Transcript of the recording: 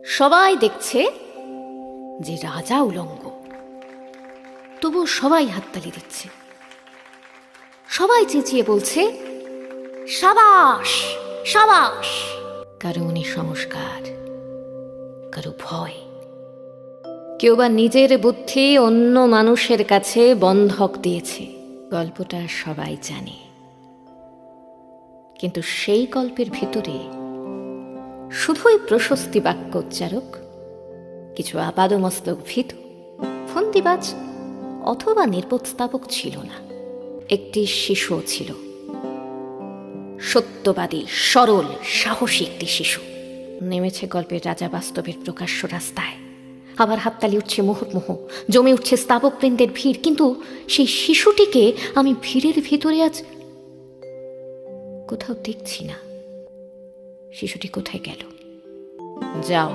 সবাই দেখছে যে রাজা উলঙ্গ, তবু সবাই হাততালি দিচ্ছে। সবাই চেঁচিয়ে বলছে, সাবাস সাবাস। কারো উনি সংস্কার, কারো ভয়, কেউ বা নিজের বুদ্ধি অন্য মানুষের কাছে বন্ধক দিয়েছে। গল্পটা সবাই জানে, কিন্তু সেই গল্পের ভিতরে শুধুই প্রশস্তি বাক্য উচ্চারক, কিছু আপাদমস্তক ভীতু, ফন্দিবাজ অথবা নির্বোধস্থাপক ছিল না। একটি শিশুও ছিল, সত্যবাদী, সরল, সাহসী একটি শিশু। নেমেছে গল্পের রাজা বাস্তবের প্রকাশ্য রাস্তায়। আবার হাততালি উঠছে মুহুর্মুহ, জমে উঠছে স্থাপকবৃন্দের ভিড়। কিন্তু সেই শিশুটিকে আমি ভিড়ের ভিতরে আজ কোথাও দেখছি না। শিশুটি কোথায় গেল? যাও,